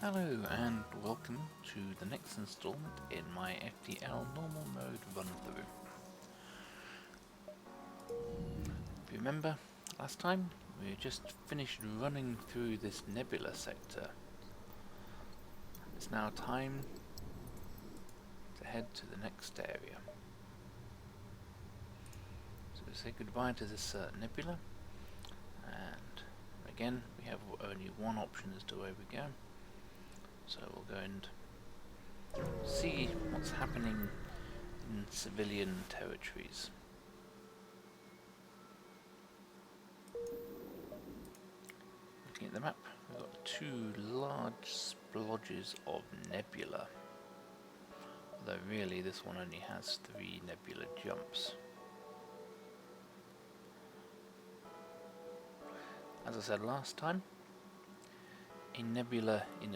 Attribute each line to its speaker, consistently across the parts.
Speaker 1: Hello and welcome to the next installment in my FTL Normal Mode run-through. If you remember, last time we just finished running through this nebula sector. It's now time to head to the next area. So we say goodbye to this nebula, and again we have only one option as to where we go. So we'll go and see what's happening in civilian territories. Looking at the map, we've got two large splodges of nebula. Although really this one only has 3 nebula jumps. As I said last time, a nebula in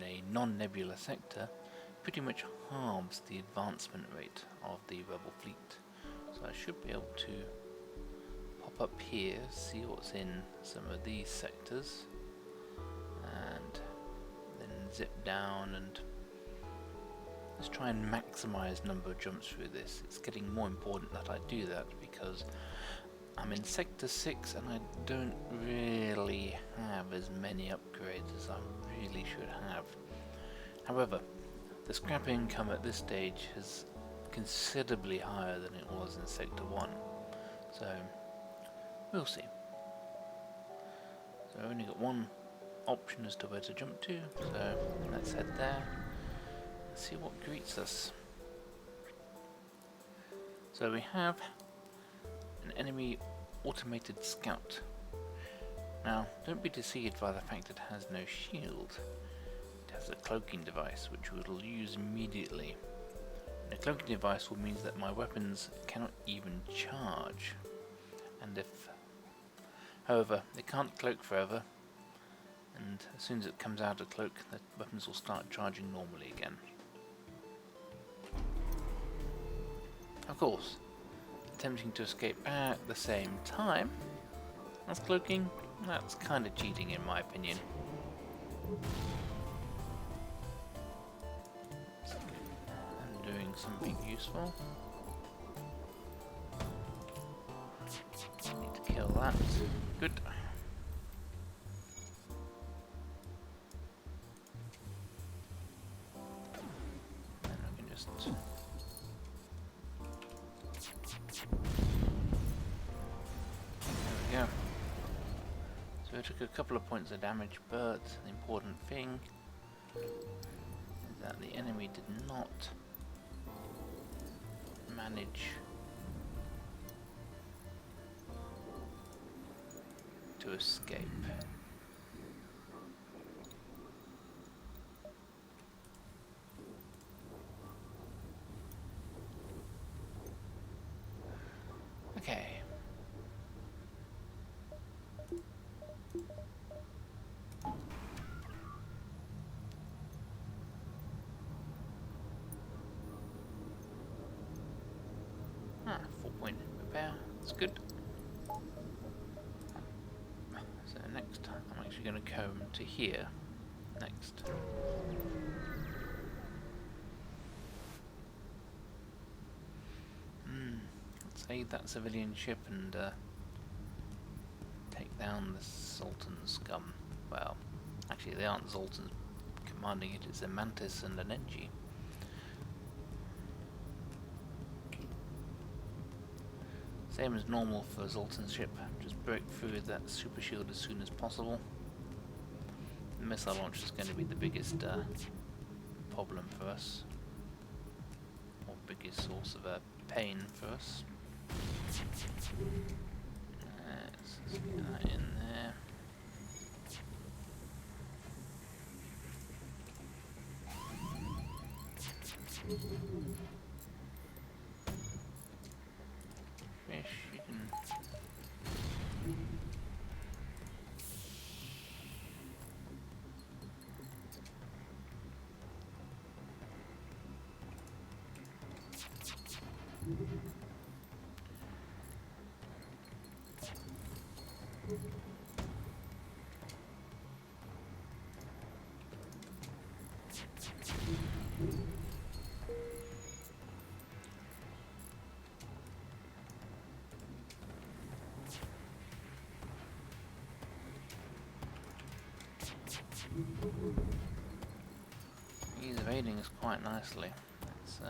Speaker 1: a non-nebula sector pretty much halves the advancement rate of the rebel fleet. So I should be able to pop up here, see what's in some of these sectors, and then zip down and let's try and maximize number of jumps through this. It's getting more important that I do that because I'm in Sector 6 and I don't really have as many upgrades as I really should have. However, the scrap income at this stage is considerably higher than it was in Sector 1, so we'll see. So I've only got one option as to where to jump to, so let's head there and see what greets us. So we have an enemy automated scout. Now, don't be deceived by the fact it has no shield. It has a cloaking device which we will use immediately. And a cloaking device will mean that my weapons cannot even charge. And however, they can't cloak forever, and as soon as it comes out of cloak, the weapons will start charging normally again. Of course, attempting to escape at the same time as cloaking, that's kind of cheating in my opinion. I'm doing something useful. Need to kill that. Good. Then I can just yeah. So I took a couple of points of damage, but the important thing is that the enemy did not manage to escape. Okay. Ah, 4-point repair, that's good. So next, I'm actually going to come to here next. Let's aid that civilian ship and take down the Zoltan scum. Well, actually they aren't Zoltans commanding it, it's a Mantis and an Engi. Same as normal for Zoltan's ship, just break through that super shield as soon as possible. The missile launch is going to be the biggest problem for us, or biggest source of pain for us. Let's get that in there. Fish, you can He's evading us quite nicely. That's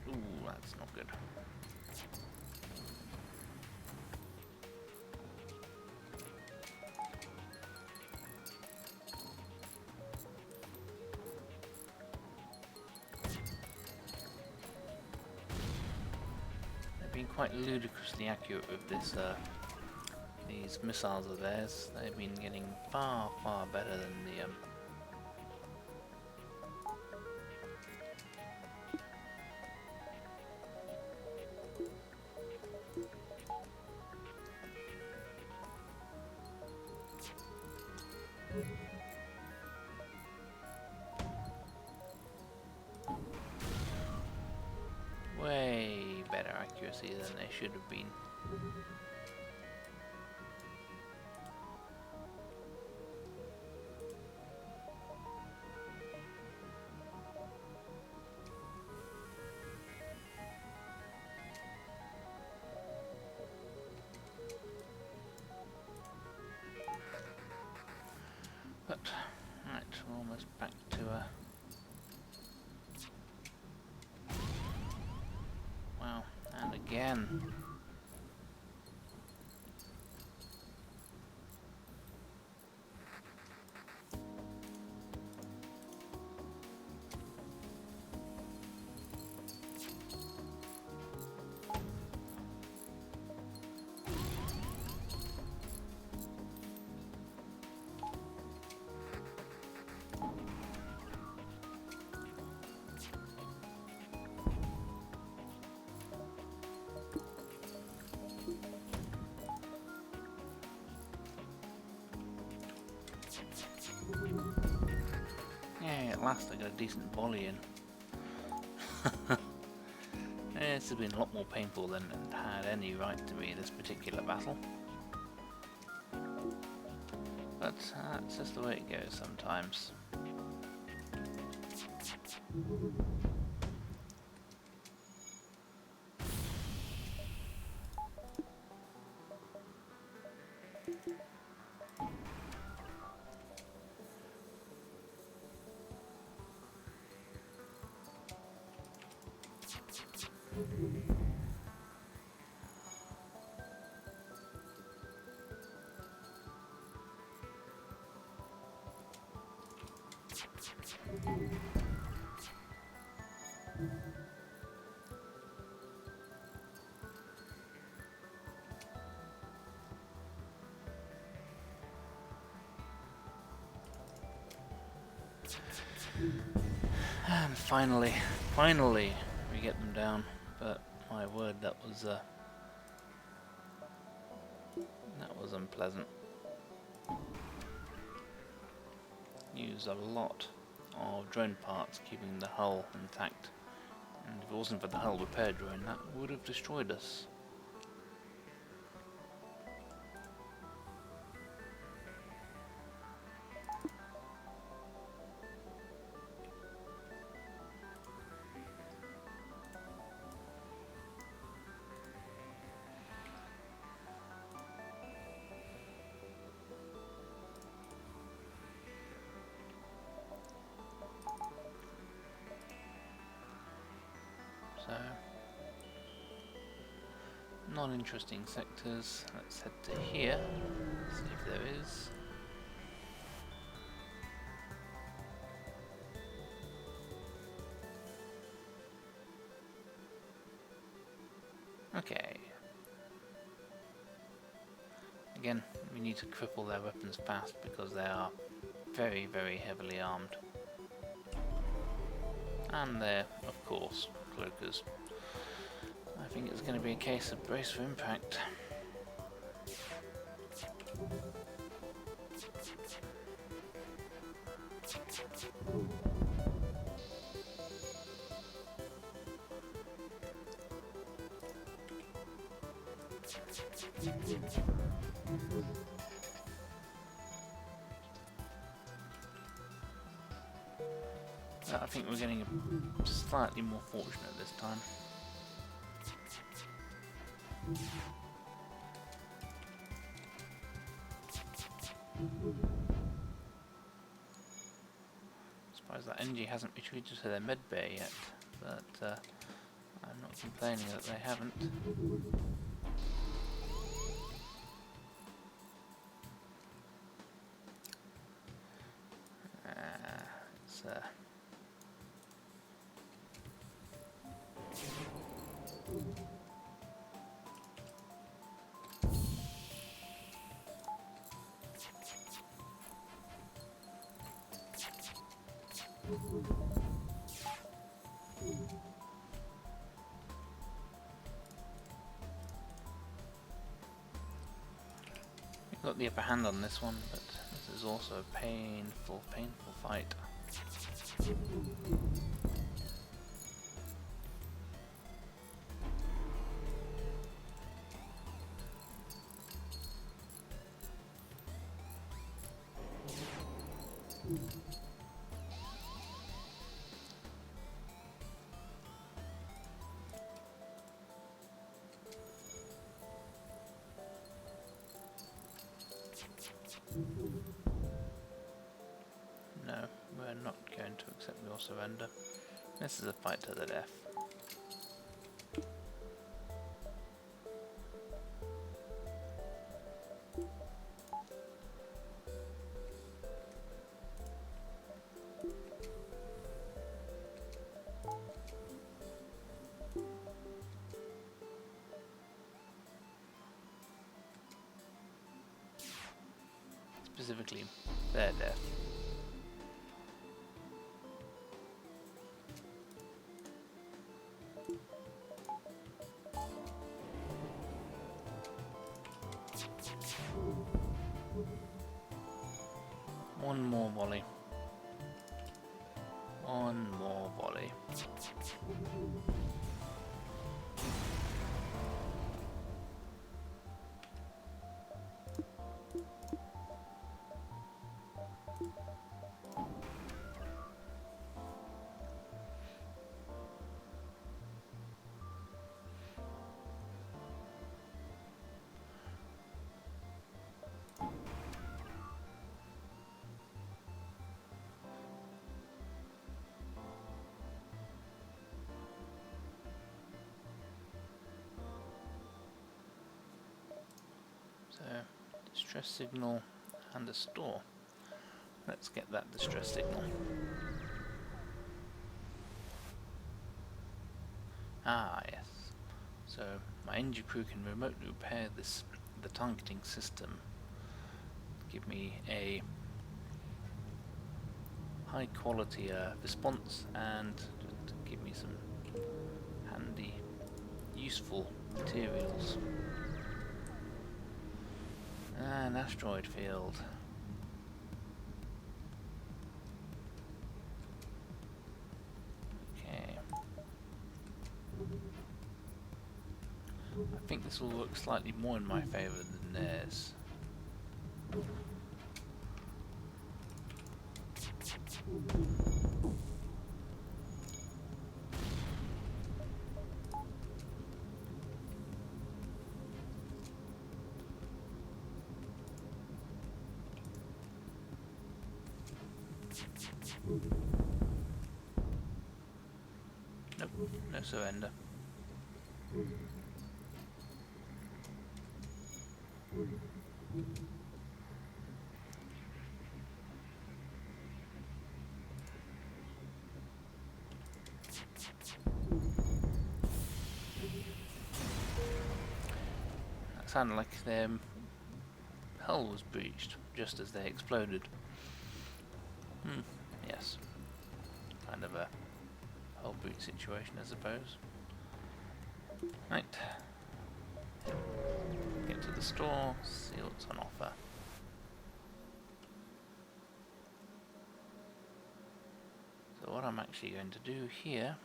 Speaker 1: ooh, that's not good. They've been quite ludicrously accurate with this. These missiles of theirs. They've been getting far, far better than the way better accuracy than they should have been. But, right, we're almost back to wow, and again. Yeah, at last I got a decent volley in. This has been a lot more painful than it had any right to be, this particular battle. But that's just the way it goes sometimes. And finally, we get them down. But my word, that was unpleasant. Used a lot of drone parts keeping the hull intact, and if it wasn't for the hull repair drone, that would have destroyed us. So, non-interesting sectors. Let's head to here, see if there is. Okay. Again, we need to cripple their weapons fast because they are very, very heavily armed. And they're, of course, cloakers. I think it's going to be a case of brace for impact. I think we're getting slightly more fortunate this time. Surprised that NG hasn't retreated to their med bay yet, but I'm not complaining that they haven't. It's we've got the upper hand on this one, but this is also a painful, painful fight. No, we're not going to accept your surrender. This is a fight to the death. Specifically, their death. One more volley. One more volley. So, distress signal and a store. Let's get that distress signal. Ah, yes. So, my NG crew can remotely repair the targeting system. Give me a high quality response and just give me some handy, useful materials. An asteroid field. Okay. I think this will work slightly more in my favour than theirs. Nope, no surrender. That sounded like their hull was breached just as they exploded. Yes. Kind of a hull breach situation, I suppose. Right. Get to the store, see what's on offer. So what I'm actually going to do here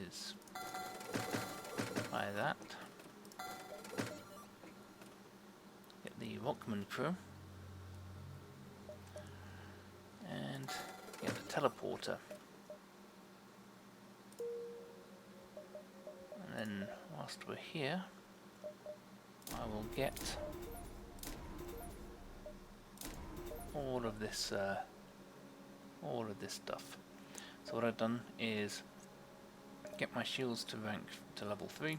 Speaker 1: is buy that. Get the Rockman crew. And get the teleporter. And then whilst we're here, I will get all of this stuff. So what I've done is get my shields to rank to level 3,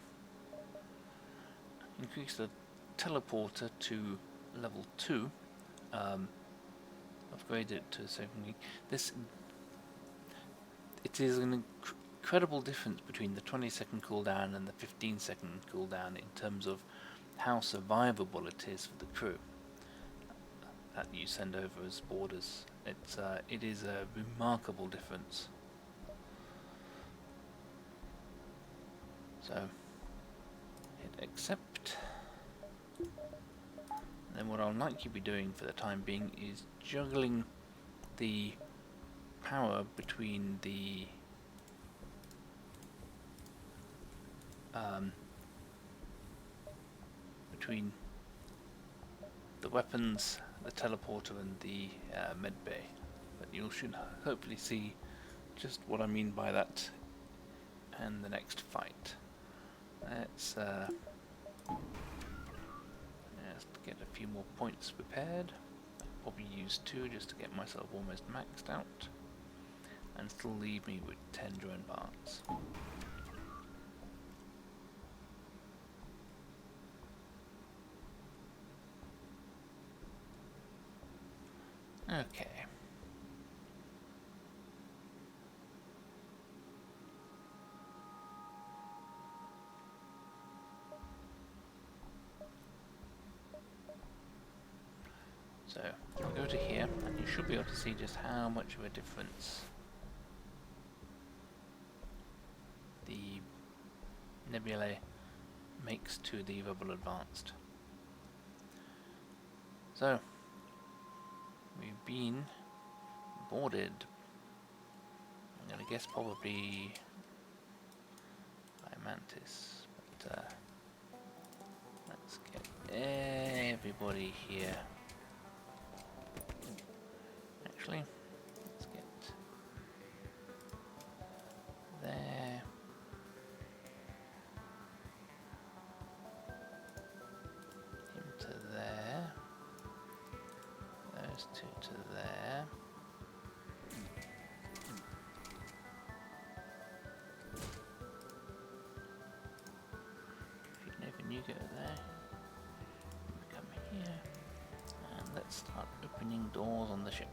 Speaker 1: increase the teleporter to level 2, upgrade it to 7. It is an incredible difference between the 20-second cooldown and the 15-second cooldown in terms of how survivable it is for the crew that you send over as boarders. It is a remarkable difference. So hit accept. Then what I'll likely be doing for the time being is juggling the power between the weapons, the teleporter and the medbay. But you should hopefully see just what I mean by that in the next fight. Let's just get a few more points prepared. I'll probably use 2 just to get myself almost maxed out, and still leave me with 10 drone parts. Okay. So I'll go to here, and you should be able to see just how much of a difference the nebulae makes to the Rebel Advanced. So we've been boarded. I'm gonna guess probably by Mantis, but let's get everybody here. Actually, let's get there. Him to there. Those 2 to there. If you go there, come here, and let's start opening doors on the ship.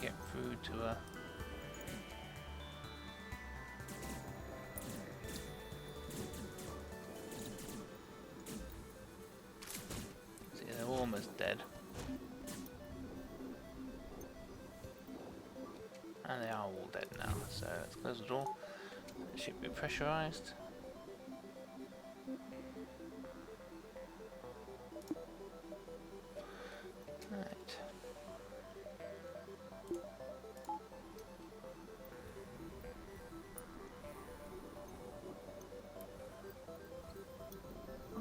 Speaker 1: Get through to a see, they're almost dead, and they are all dead now. So let's close the door. It should be pressurized. Right.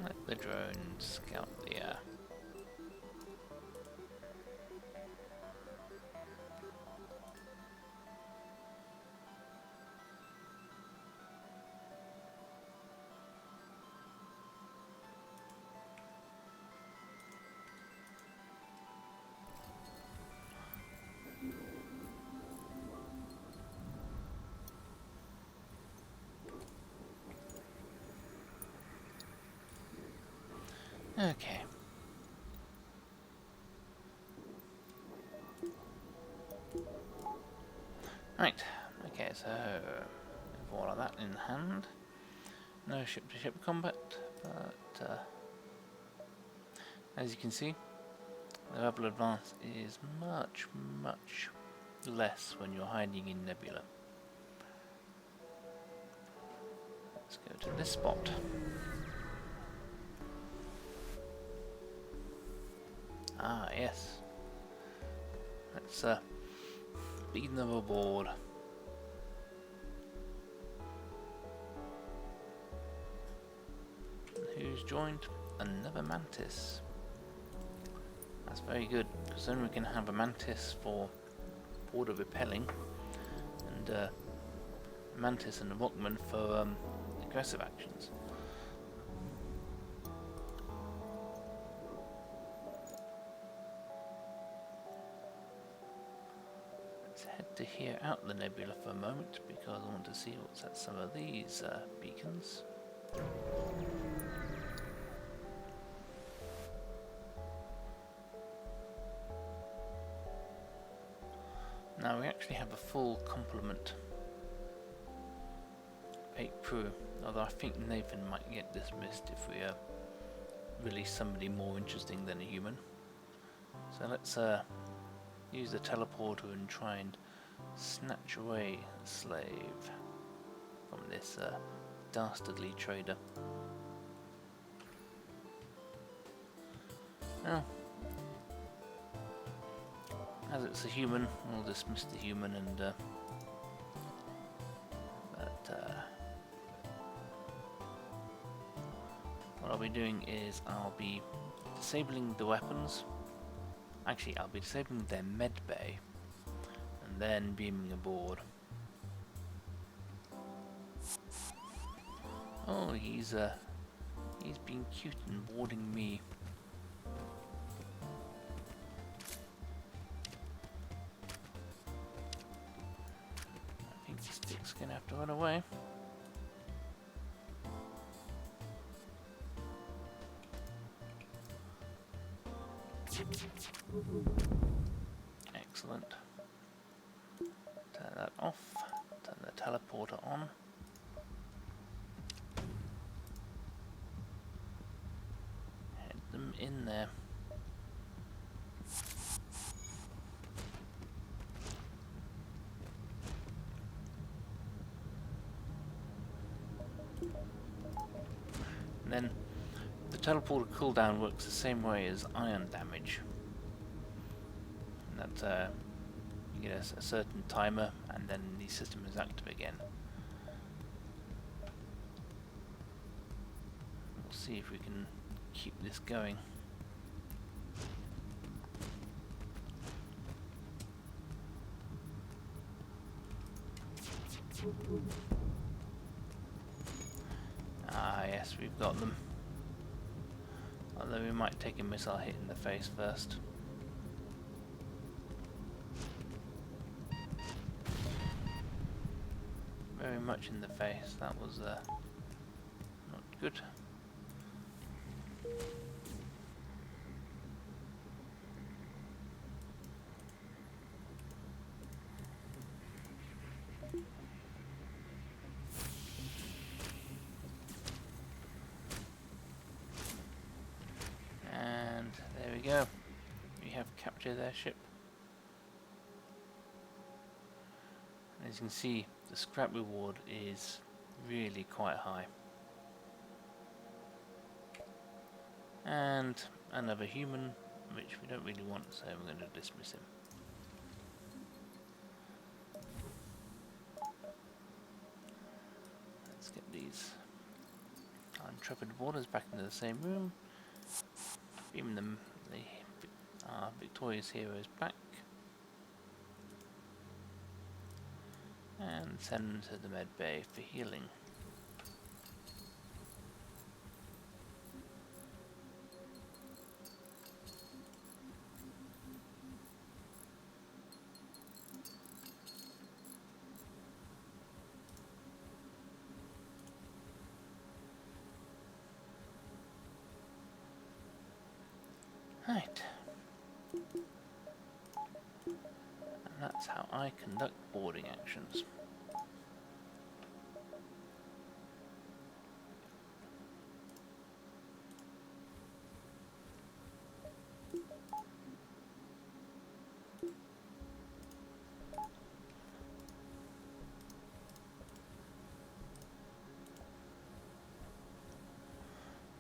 Speaker 1: Let the drone scout the air. Okay. Right, Okay, so with all of that in hand, no ship-to-ship combat, but as you can see, the rebel advance is much less when you're hiding in nebula. Let's go to this spot. Ah, yes. Let's beat them aboard. Who's joined? Another mantis. That's very good, because then we can have a mantis for border repelling, and a mantis and a rockman for aggressive actions. Let's head to here out the nebula for a moment, because I want to see what's at some of these beacons. Now we actually have a full complement of 8 crew, although I think Nathan might get dismissed if we release somebody more interesting than a human. So let's use the teleporter and try and snatch away a slave from this dastardly trader. Now, as it's a human, we'll dismiss the human, and what I'll be doing is I'll be disabling the weapons. Actually, I'll be disabling their med bay and then beaming aboard. Oh, he's being cute and boarding me. I think the stick's gonna have to run away. Excellent. Turn that off. Turn the teleporter on. Head them in there. And then the teleporter cooldown works the same way as ion damage. And that you get a certain timer, and then the system is active again. We'll see if we can keep this going. Ah yes, we've got them. Although we might take a missile hit in the face first. Very much in the face, that was not good. And there we go. We have captured their ship. As you can see, the scrap reward is really quite high. And another human, which we don't really want, so we're going to dismiss him. Let's get these intrepid boarders back into the same room. Beam them, our victorious heroes back. And send them to the med bay for healing. Right. And that's how I conduct boarding actions.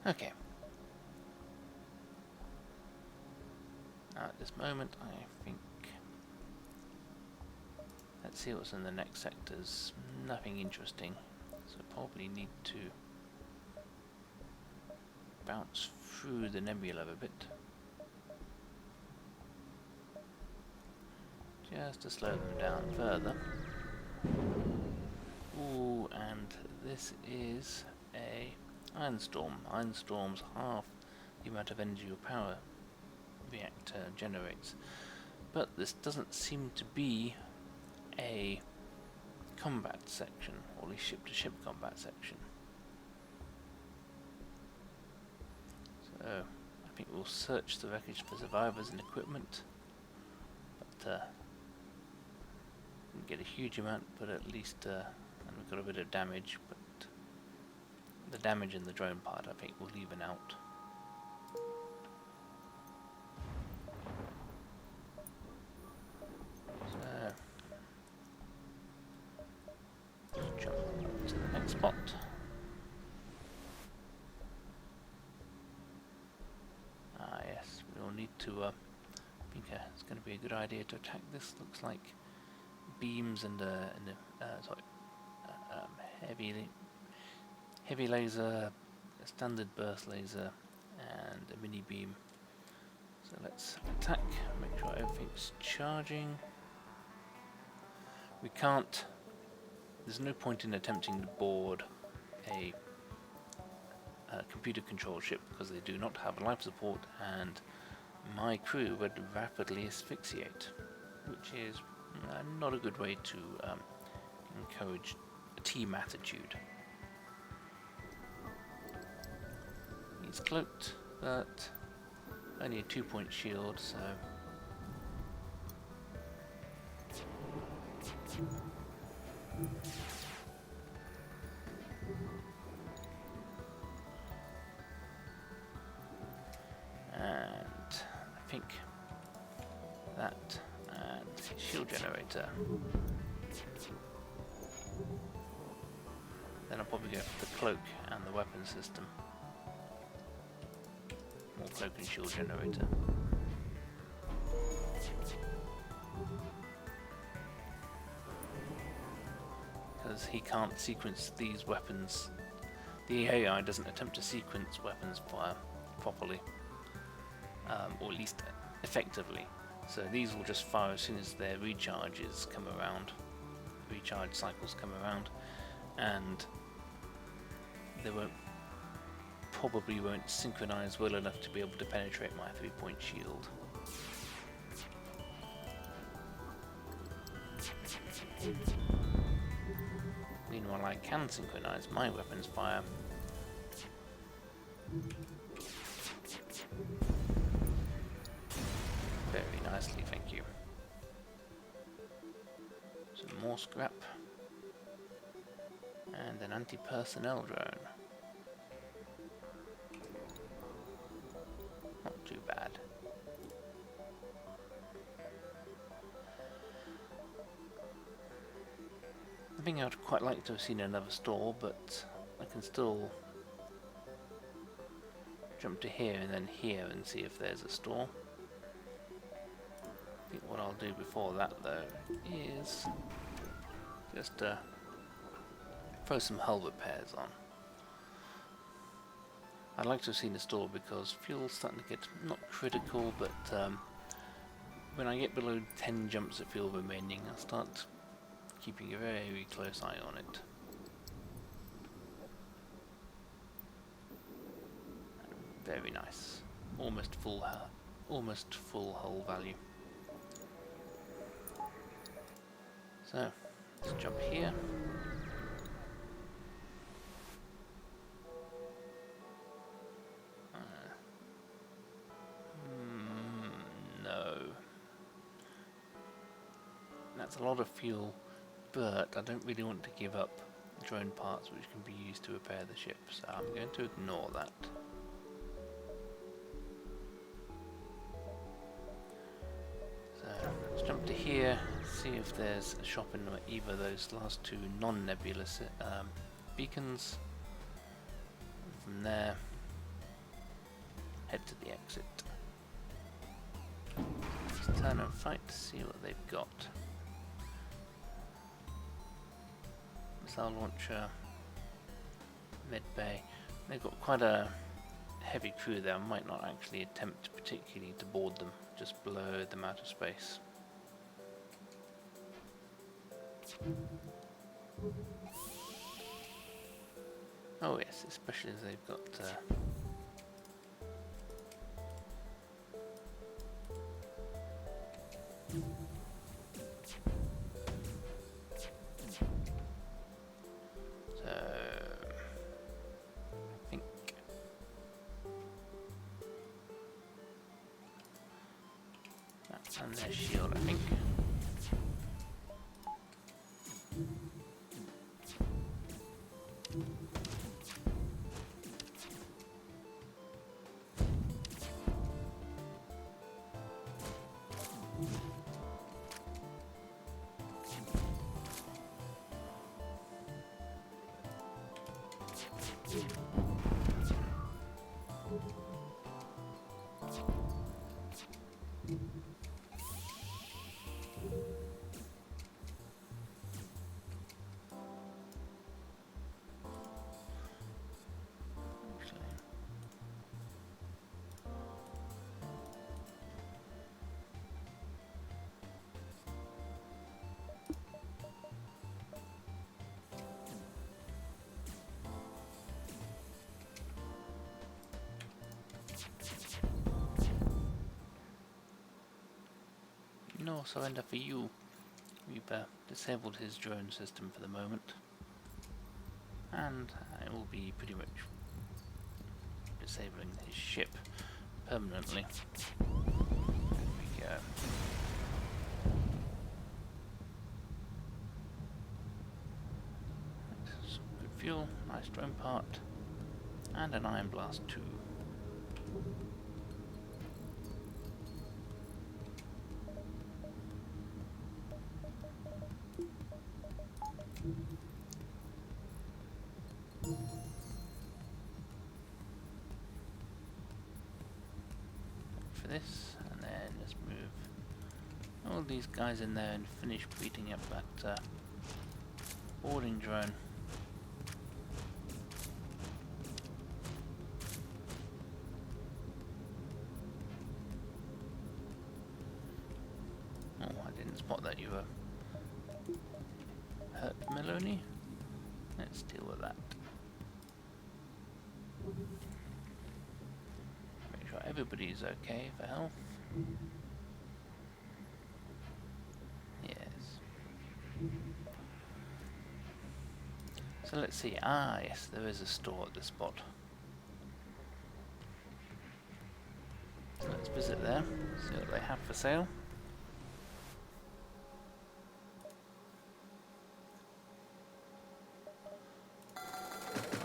Speaker 1: Okay. Now at this moment, I think... Let's see what's in the next sectors. Nothing interesting. So probably need to bounce through the nebula a bit. Just to slow them down further. Ooh, and this is a iron storm. Iron storm's half the amount of energy your power reactor generates. But this doesn't seem to be a combat section, or at least ship-to-ship combat section. So I think we'll search the wreckage for survivors and equipment. But didn't get a huge amount, but at least and we've got a bit of damage, but the damage in the drone part I think will even out. So let's jump to the next spot. Ah yes, we'll need to I think it's going to be a good idea to attack this. Looks like beams and heavy laser, a standard burst laser, and a mini beam. So let's attack, make sure everything's charging. We can't, there's no point in attempting to board a computer controlled ship because they do not have life support, and my crew would rapidly asphyxiate, which is not a good way to encourage a team attitude. He's cloaked, but only a 2-point shield, so and I think that and shield generator. Then I'll probably go for the cloak and the weapon system. More cloak and shield generator. Because he can't sequence these weapons. The AI doesn't attempt to sequence weapons fire properly, or at least effectively. So these will just fire as soon as their recharges come around, recharge cycles come around, and they probably won't synchronize well enough to be able to penetrate my 3-point shield. Meanwhile, I can synchronize my weapons fire. Very nicely, thank you. Some more scrap. And an anti-personnel drone. Not too bad. I think I'd quite like to have seen another store, but I can still jump to here and then here and see if there's a store. I think what I'll do before that though is just throw some hull repairs on. I'd like to have seen a store because fuel's starting to get not critical, but when I get below 10 jumps of fuel remaining, I'll start keeping a very close eye on it. Very nice. Almost full hull value. So let's jump here. No. That's a lot of fuel, but I don't really want to give up drone parts which can be used to repair the ship, so I'm going to ignore that. So let's jump to here, see if there's a shop in either of those last two non-nebulous beacons. From there, head to the exit. Let's turn and fight to see what they've got. Missile launcher, mid bay. They've got quite a heavy crew there. I might not actually attempt particularly to board them, just blow them out of space. Oh yes, especially as they've got so I think that's on their shield, I think. No surrender for you. We've disabled his drone system for the moment, and I will be pretty much disabling his ship permanently. There we go. Some good fuel, nice drone part, and an Iron Blast 2. For this, and then just move all these guys in there and finish beating up that boarding drone. Oh, I didn't spot that you were hurt, Melanie. Let's deal with that. Make sure everybody's okay for health. Yes. So let's see. Ah, yes, there is a store at this spot. So let's visit there, see what they have for sale.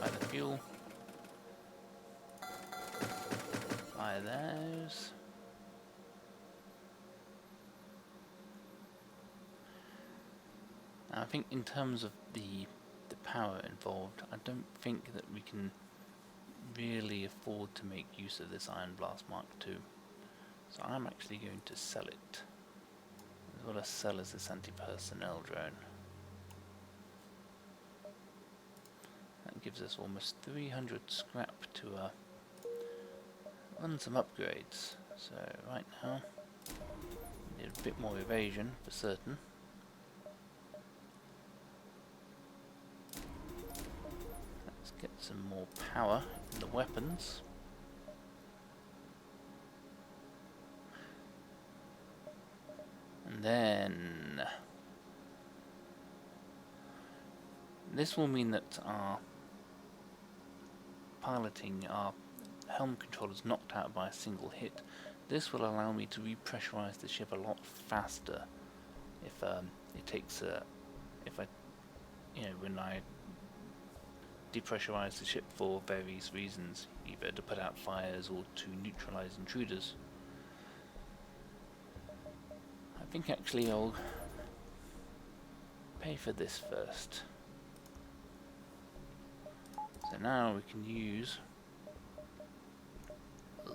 Speaker 1: Buy the fuel. Buy those. Now, I think in terms of the power involved, I don't think that we can really afford to make use of this Iron Blast Mark II. So I'm actually going to sell it. What I sell is this anti-personnel drone. That gives us almost 300 scrap to run some upgrades. So right now, we need a bit more evasion for certain. Let's get some more power in the weapons. And then this will mean that our piloting, our helm control is knocked out by a single hit. This will allow me to repressurize the ship a lot faster if it takes when I depressurize the ship for various reasons, either to put out fires or to neutralize intruders. I think actually I'll pay for this first. So now we can use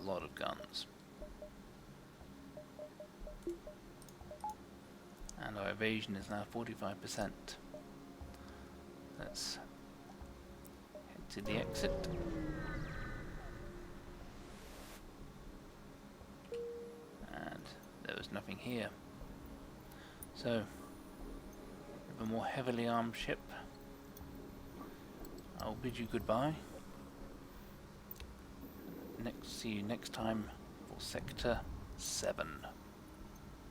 Speaker 1: lot of guns. And our evasion is now 45%. Let's head to the exit. And there was nothing here. So, with a more heavily armed ship, I'll bid you goodbye. See you next time for Sector 7.